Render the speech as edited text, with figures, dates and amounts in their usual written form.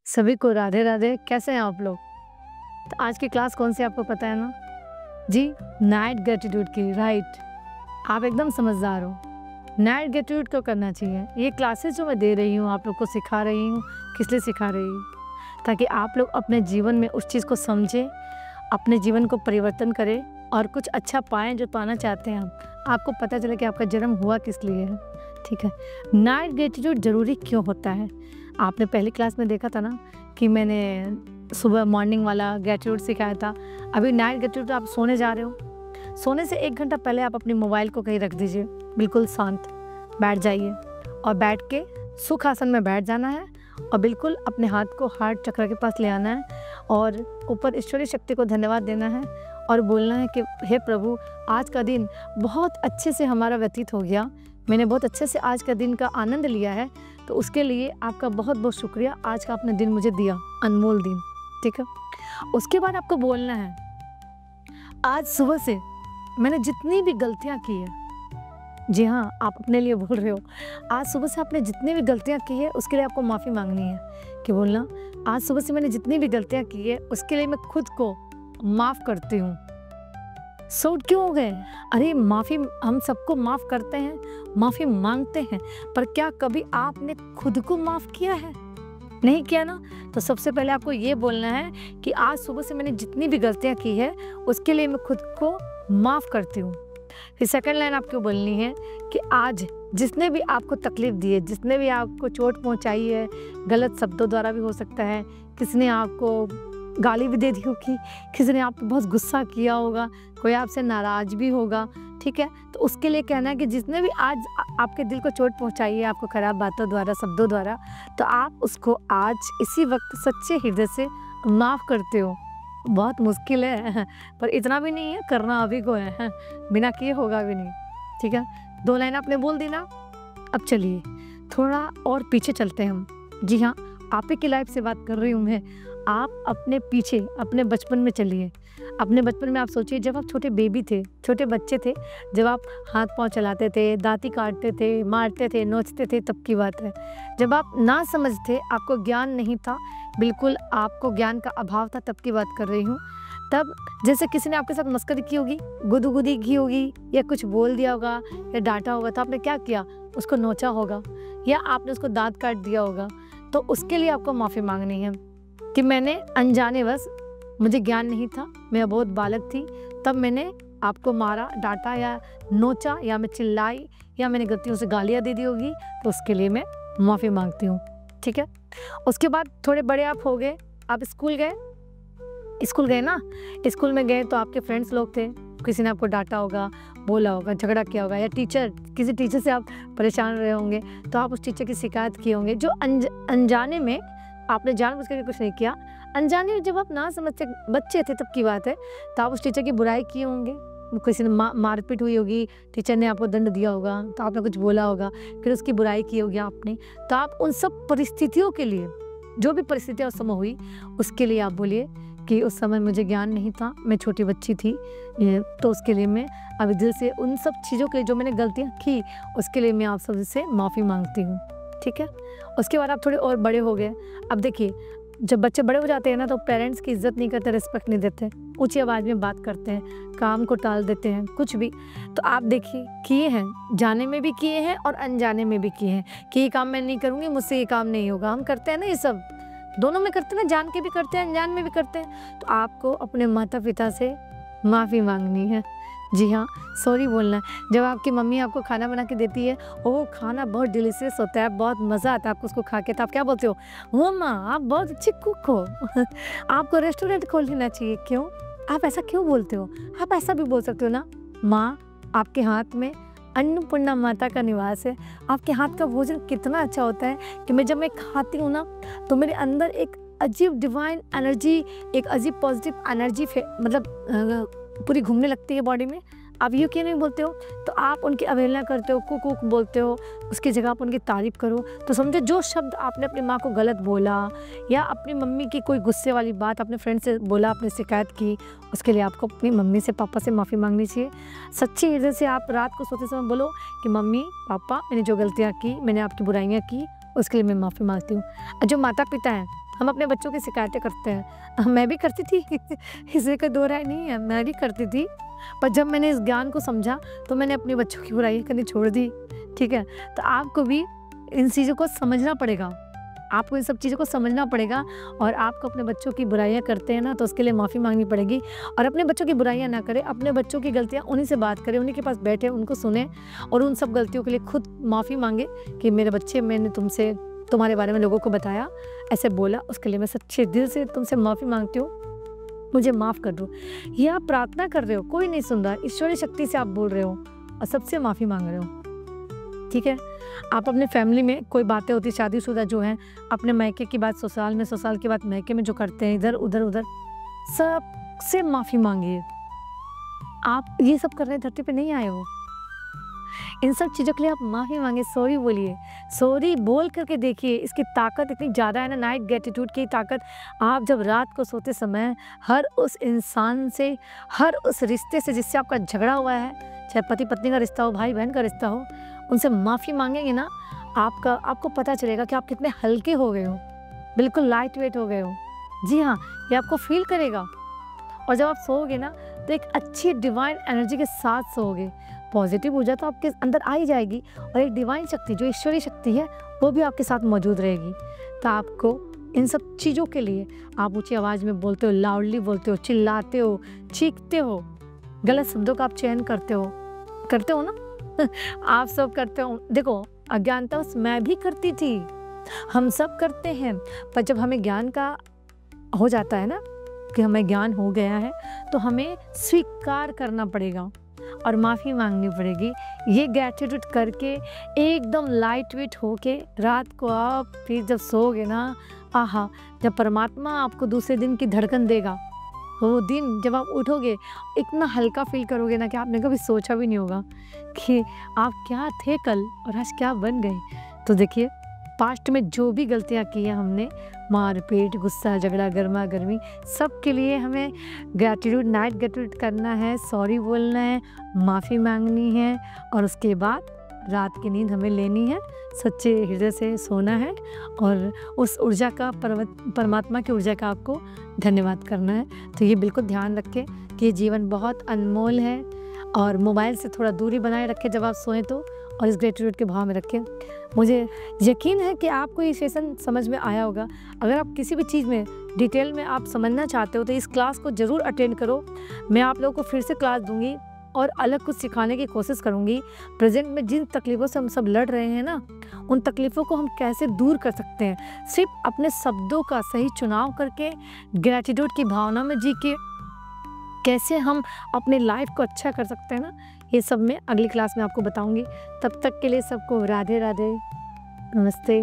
सभी को राधे राधे। कैसे हैं आप लोग? तो आज की क्लास कौन सी आपको पता है ना जी? नाइट ग्रेटिट्यूड की। राइट, आप एकदम समझदार हो। नाइट ग्रेटिट्यूड क्यों करना चाहिए? ये क्लासेस जो मैं दे रही हूँ, आप लोग को सिखा रही हूँ, किस लिए सिखा रही हूँ? ताकि आप लोग अपने जीवन में उस चीज़ को समझें, अपने जीवन को परिवर्तन करें और कुछ अच्छा पाएँ जो पाना चाहते हैं आप। आपको पता चले कि आपका जन्म हुआ किस लिए है। ठीक है, नाइट ग्रेटिट्यूड ज़रूरी क्यों होता है? आपने पहली क्लास में देखा था ना कि मैंने सुबह मॉर्निंग वाला ग्रेटिट्यूड सिखाया था। अभी नाइट ग्रेटिट्यूड आप सोने जा रहे हो, सोने से 1 घंटा पहले आप अपनी मोबाइल को कहीं रख दीजिए, बिल्कुल शांत बैठ जाइए और बैठ के सुख आसन में बैठ जाना है और बिल्कुल अपने हाथ को हार्ट चक्र के पास ले आना है और ऊपर ईश्वरीय शक्ति को धन्यवाद देना है और बोलना है कि हे प्रभु, आज का दिन बहुत अच्छे से हमारा व्यतीत हो गया, मैंने बहुत अच्छे से आज का दिन का आनंद लिया है, तो उसके लिए आपका बहुत बहुत शुक्रिया। आज का आपने दिन मुझे दिया, अनमोल दिन। ठीक है, उसके बाद आपको बोलना है, आज सुबह से मैंने जितनी भी गलतियां की है, जी हाँ, आप अपने लिए बोल रहे हो, आज सुबह से आपने जितनी भी गलतियां की है उसके लिए आपको माफ़ी मांगनी है। कि बोलना, आज सुबह से मैंने जितनी भी गलतियां की है उसके लिए मैं खुद को माफ़ करती हूँ। सूट क्यों हो गए? अरे माफ़ी हम सबको माफ़ करते हैं, माफ़ी मांगते हैं, पर क्या कभी आपने खुद को माफ़ किया है? नहीं किया ना? तो सबसे पहले आपको ये बोलना है कि आज सुबह से मैंने जितनी भी गलतियां की है उसके लिए मैं खुद को माफ़ करती हूँ। फिर सेकंड लाइन आपको बोलनी है कि आज जिसने भी आपको तकलीफ़ दी है, जिसने भी आपको चोट पहुँचाई है, गलत शब्दों द्वारा भी हो सकता है, किसी ने आपको गाली भी दे दी होगी, किसी ने आप पे बहुत गुस्सा किया होगा, कोई आपसे नाराज़ भी होगा, ठीक है? तो उसके लिए कहना है कि जिसने भी आज आपके दिल को चोट पहुंचाई है, आपको ख़राब बातों द्वारा, शब्दों द्वारा, तो आप उसको आज इसी वक्त सच्चे हृदय से माफ़ करते हो। बहुत मुश्किल है पर इतना भी नहीं है, करना अभी को है, बिना किए होगा भी नहीं। ठीक है, 2 लाइन आपने बोल दी ना। अब चलिए थोड़ा और पीछे चलते हैं हम। जी हाँ, आप ही की लाइफ से बात कर रही हूँ मैं। आप अपने पीछे, अपने बचपन में चलिए। अपने बचपन में आप सोचिए, जब आप छोटे बेबी थे, छोटे बच्चे थे, जब आप हाथ पाँव चलाते थे, दाँती काटते थे, मारते थे, नोचते थे, तब की बात है। जब आप ना समझ थे, आपको ज्ञान नहीं था, बिल्कुल आपको ज्ञान का अभाव था, तब की बात कर रही हूँ। तब जैसे किसी ने आपके साथ मस्करी की होगी, गुदगुदी की होगी या कुछ बोल दिया होगा या डांटा होगा, तो आपने क्या किया? उसको नोचा होगा या आपने उसको दाँत काट दिया होगा। तो उसके लिए आपको माफ़ी मांगनी है कि मैंने अनजानेवश, मुझे ज्ञान नहीं था, मैं बहुत बालक थी, तब मैंने आपको मारा, डांटा या नोचा या मैं चिल्लाई या मैंने गलतियों से गालियाँ दे दी होगी, तो उसके लिए मैं माफ़ी मांगती हूँ। ठीक है, उसके बाद थोड़े बड़े आप हो गए, आप स्कूल गए ना। स्कूल में गए तो आपके फ्रेंड्स लोग थे, किसी ने आपको डांटा होगा, बोला होगा, झगड़ा किया होगा, या किसी टीचर से आप परेशान रहे होंगे, तो आप उस टीचर की शिकायत किए होंगे, जो अनजाने में, आपने जानबूझ कर कुछ नहीं किया, अनजाने में, जब आप ना समझते बच्चे थे तब की बात है, तो आप उस टीचर की बुराई किए होंगे, किसी ने मारपीट हुई होगी, टीचर ने आपको दंड दिया होगा, तो आपने कुछ बोला होगा, फिर उसकी बुराई की होगी आपने। तो आप उन सब परिस्थितियों के लिए, जो भी परिस्थितियाँ उस समय हुई, उसके लिए आप बोलिए कि उस समय मुझे ज्ञान नहीं था, मैं छोटी बच्ची थी, तो उसके लिए मैं अभी दिल से उन सब चीज़ों के लिए जो मैंने गलतियाँ की, उसके लिए मैं आप सबसे माफ़ी मांगती हूँ। ठीक है, उसके बाद आप थोड़े और बड़े हो गए। अब देखिए, जब बच्चे बड़े हो जाते हैं ना, तो पेरेंट्स की इज्जत नहीं करते, रिस्पेक्ट नहीं देते, ऊंची आवाज़ में बात करते हैं, काम को टाल देते हैं, कुछ भी। तो आप देखिए, किए हैं, जाने में भी किए हैं और अनजाने में भी किए हैं कि ये काम मैं नहीं करूँगी, मुझसे ये काम नहीं होगा। हम करते हैं ना, ये सब दोनों में करते हैं ना, जान के भी करते हैं, अनजान में भी करते हैं। तो आपको अपने माता पिता से माफ़ी मांगनी है। जी हाँ, सॉरी बोलना है। जब आपकी मम्मी आपको खाना बना के देती है और वो खाना बहुत डिलीशियस होता है, बहुत मज़ा आता है आपको उसको खा के, तो आप क्या बोलते हो? वो माँ, आप बहुत अच्छी कुक हो आपको रेस्टोरेंट खोल लेना चाहिए। क्यों? आप ऐसा क्यों बोलते हो? आप ऐसा भी बोल सकते हो ना, माँ, आपके हाथ में अन्नपूर्णा माता का निवास है, आपके हाथ का भोजन कितना अच्छा होता है कि जब मैं खाती हूँ ना, तो मेरे अंदर एक अजीब डिवाइन एनर्जी, एक अजीब पॉजिटिव एनर्जी मतलब पूरी घूमने लगती है बॉडी में। आप ये क्यों नहीं बोलते हो? तो आप उनकी अवहेलना करते हो, कुक बोलते हो, उसकी जगह आप उनकी तारीफ़ करो। तो समझो, जो शब्द आपने अपनी माँ को गलत बोला या अपनी मम्मी की कोई गुस्से वाली बात अपने फ्रेंड से बोला, आपने शिकायत की, उसके लिए आपको अपनी मम्मी से, पापा से माफ़ी मांगनी चाहिए। सच्चे हृदय से आप रात को सोते समय बोलो कि मम्मी, पापा, मैंने जो गलतियाँ की, मैंने आपकी बुराइयाँ की, उसके लिए मैं माफ़ी मांगती हूँ। जो माता पिता हैं, हम अपने बच्चों की शिकायतें करते हैं। मैं भी करती थी इसमें कोई दो राय नहीं है, मैं भी करती थी। पर जब मैंने इस ज्ञान को समझा तो मैंने अपने बच्चों की बुराई करनी छोड़ दी। ठीक है? तो आपको भी इन चीज़ों को समझना पड़ेगा। आपको इन सब चीज़ों को समझना पड़ेगा और आपको अपने बच्चों की बुराइयाँ करते हैं ना, तो उसके लिए माफ़ी माँगनी पड़ेगी और अपने बच्चों की बुराइयाँ ना करें, अपने बच्चों की गलतियाँ उन्हीं से बात करें, उन्हीं के पास बैठे, उनको सुनें और उन सब गलतियों के लिए खुद माफ़ी माँगे कि मेरे बच्चे, मैंने तुम्हारे बारे में लोगों को बताया, ऐसे बोला, उसके लिए मैं सच्चे दिल से तुमसे माफ़ी माँगती हूँ, मुझे माफ़ कर दो। ये आप प्रार्थना कर रहे हो, कोई नहीं सुन रहा, ईश्वरीय शक्ति से आप बोल रहे हो और सबसे माफ़ी माँग रहे हो। ठीक है? आप अपने फैमिली में कोई बातें होती, शादीशुदा जो हैं, अपने मायके की बात ससुराल में, ससुराल की बात मायके में जो करते हैं, इधर उधर सबसे माफ़ी माँगिए। आप ये सब करने धरती पे नहीं आए हो। इन सब चीज़ों के लिए आप माफ़ी माँगे, सॉरी बोलिए। सॉरी बोल करके देखिए, इसकी ताकत इतनी ज़्यादा है ना, नाइट ग्रैटिट्यूड की ताकत। आप जब रात को सोते समय हर उस इंसान से, हर उस रिश्ते से जिससे आपका झगड़ा हुआ है, चाहे पति पत्नी का रिश्ता हो, भाई बहन का रिश्ता हो, उनसे माफ़ी माँगेंगे ना, आपको पता चलेगा कि आप कितने हल्के हो गए हो, बिल्कुल लाइट वेट हो गए हो। जी हाँ, ये आपको फ़ील करेगा और जब आप सोओगे ना, तो एक अच्छी डिवाइन एनर्जी के साथ सोओगे। पॉजिटिव ऊर्जा तो आपके अंदर आ ही जाएगी और एक डिवाइन शक्ति, जो ईश्वरीय शक्ति है, वो भी आपके साथ मौजूद रहेगी। तो आपको इन सब चीज़ों के लिए आप ऊँची आवाज़ में बोलते हो, लाउडली बोलते हो, चिल्लाते हो, चीखते हो, गलत शब्दों का आप चयन करते हो ना आप सब करते हो। देखो, अज्ञानता मैं भी करती थी, हम सब करते हैं, पर जब हमें ज्ञान का हो जाता है ना, कि हमें ज्ञान हो गया है, तो हमें स्वीकार करना पड़ेगा और माफ़ी मांगनी पड़ेगी। ये ग्रैटिट्यूड करके एकदम लाइट वेट होके रात को आप फिर जब सोओगे ना, आहा, जब परमात्मा आपको दूसरे दिन की धड़कन देगा, वो दिन जब आप उठोगे, इतना हल्का फील करोगे ना कि आपने कभी सोचा भी नहीं होगा कि आप क्या थे कल और आज क्या बन गए। तो देखिए, पास्ट में जो भी गलतियाँ की हैं हमने, मारपीट, गुस्सा, झगड़ा, गर्मा गर्मी, सब के लिए हमें ग्रैटिट्यूड, नाइट ग्रैटिट्यूड करना है, सॉरी बोलना है, माफ़ी मांगनी है और उसके बाद रात की नींद हमें लेनी है, सच्चे हृदय से सोना है और उस ऊर्जा का, परमात्मा की ऊर्जा का आपको धन्यवाद करना है। तो ये बिल्कुल ध्यान रखें कि ये जीवन बहुत अनमोल है और मोबाइल से थोड़ा दूरी बनाए रखें जब आप सोएं तो, और इस ग्रैटिट्यूड के भाव में रखें। मुझे यकीन है कि आपको ये सेशन समझ में आया होगा। अगर आप किसी भी चीज़ में डिटेल में आप समझना चाहते हो तो इस क्लास को ज़रूर अटेंड करो। मैं आप लोगों को फिर से क्लास दूंगी और अलग कुछ सिखाने की कोशिश करूंगी। प्रेजेंट में जिन तकलीफ़ों से हम सब लड़ रहे हैं ना, उन तकलीफ़ों को हम कैसे दूर कर सकते हैं, सिर्फ अपने शब्दों का सही चुनाव करके, ग्रैटिट्यूड की भावना में जी के कैसे हम अपने लाइफ को अच्छा कर सकते हैं ना, ये सब मैं अगली क्लास में आपको बताऊंगी। तब तक के लिए सबको राधे राधे, नमस्ते।